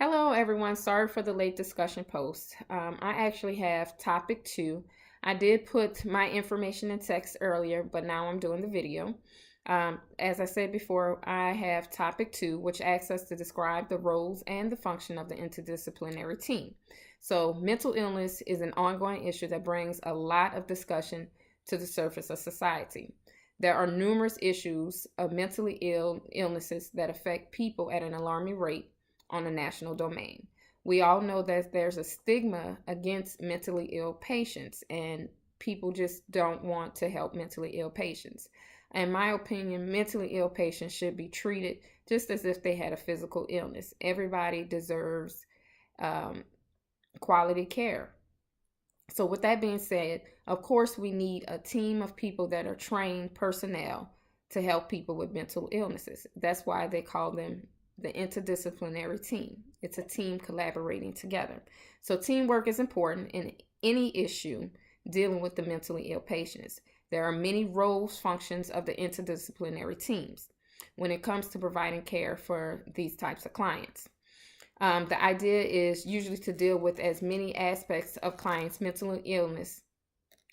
Hello, everyone. Sorry for the late discussion post. I actually have topic 2. I did put my information in text earlier, but now I'm doing the video. As I said before, I have topic 2, which asks us to describe the roles and the function of the interdisciplinary team. So, mental illness is an ongoing issue that brings a lot of discussion to the surface of society. There are numerous issues of mentally ill illnesses that affect people at an alarming rate on the national domain. We all know that there's a stigma against mentally ill patients, and people just don't want to help mentally ill patients. In my opinion, mentally ill patients should be treated just as if they had a physical illness. Everybody deserves quality care. So, with that being said, of course, we need a team of people that are trained personnel to help people with mental illnesses. That's why they call them the interdisciplinary team. It's a team collaborating together. So teamwork is important in any issue dealing with the mentally ill patients. There are many roles, functions of the interdisciplinary teams when it comes to providing care for these types of clients. The idea is usually to deal with as many aspects of clients' mental illness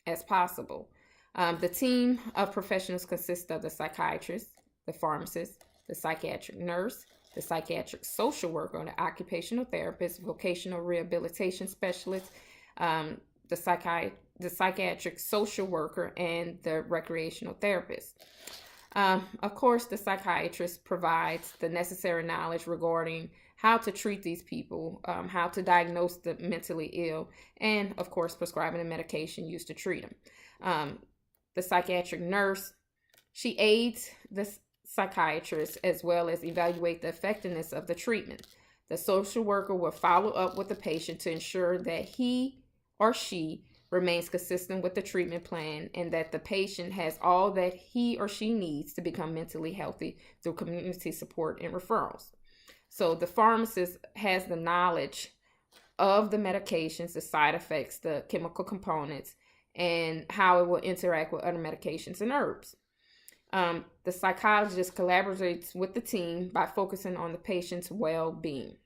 as possible. The team of professionals consists of the psychiatrist, the pharmacist, the psychiatric nurse, the psychiatric social worker, the occupational therapist, vocational rehabilitation specialist, the psychiatric social worker, and the recreational therapist. Of course, the psychiatrist provides the necessary knowledge regarding how to treat these people, how to diagnose the mentally ill, and of course, prescribing the medication used to treat them. The psychiatric nurse, she aids the psychiatrist as well as evaluate the effectiveness of the treatment. The social worker will follow up with the patient to ensure that he or she remains consistent with the treatment plan and that the patient has all that he or she needs to become mentally healthy through community support and referrals. So the pharmacist has the knowledge of the medications, the side effects, the chemical components, and how it will interact with other medications and herbs. The psychologist collaborates with the team by focusing on the patient's well-being.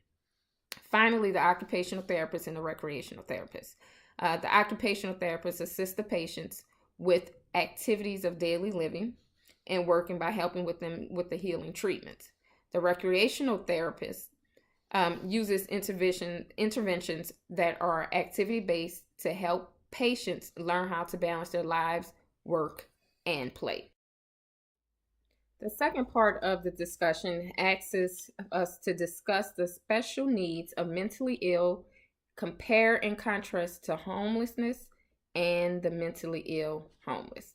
Finally, the occupational therapist and the recreational therapist. The occupational therapist assists the patients with activities of daily living and working by helping with them with the healing treatments. The recreational therapist uses interventions that are activity-based to help patients learn how to balance their lives, work, and play. The second part of the discussion asks us to discuss the special needs of mentally ill, compare and contrast to homelessness and the mentally ill homeless.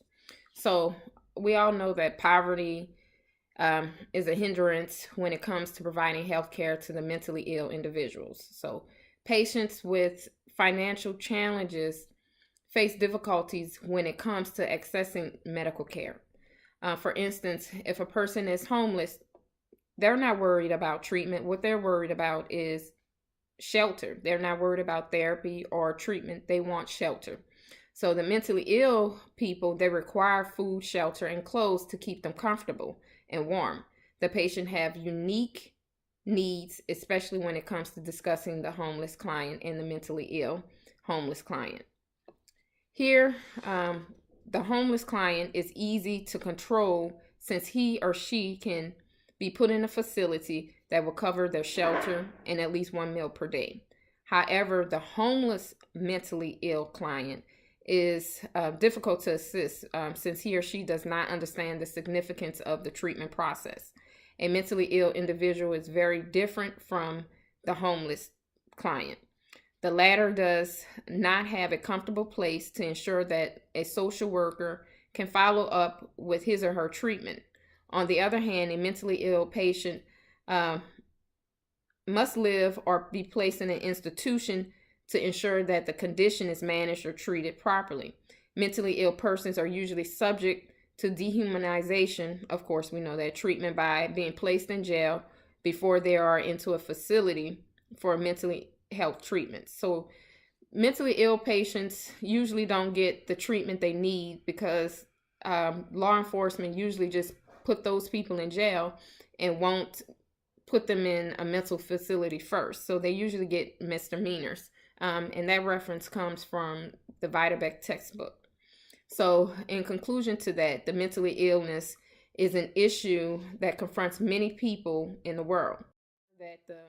So we all know that poverty is a hindrance when it comes to providing health care to the mentally ill individuals. So patients with financial challenges face difficulties when it comes to accessing medical care. For instance, if a person is homeless, they're not worried about treatment. What they're worried about is shelter. They're not worried about therapy or treatment. They want shelter. So the mentally ill people, they require food, shelter, and clothes to keep them comfortable and warm. The patient have unique needs, especially when it comes to discussing the homeless client and the mentally ill homeless client. Here, the homeless client is easy to control since he or she can be put in a facility that will cover their shelter and at least one meal per day. However, the homeless mentally ill client is difficult to assist since he or she does not understand the significance of the treatment process. A mentally ill individual is very different from the homeless client. The latter does not have a comfortable place to ensure that a social worker can follow up with his or her treatment. On the other hand, a mentally ill patient must live or be placed in an institution to ensure that the condition is managed or treated properly. Mentally ill persons are usually subject to dehumanization. Of course, we know that treatment by being placed in jail before they are into a facility for mentally health treatment. So mentally ill patients usually don't get the treatment they need because law enforcement usually just put those people in jail and won't put them in a mental facility first. So they usually get misdemeanors. And that reference comes from the Vitabeck textbook. So, in conclusion to that, the mentally illness is an issue that confronts many people in the world. That the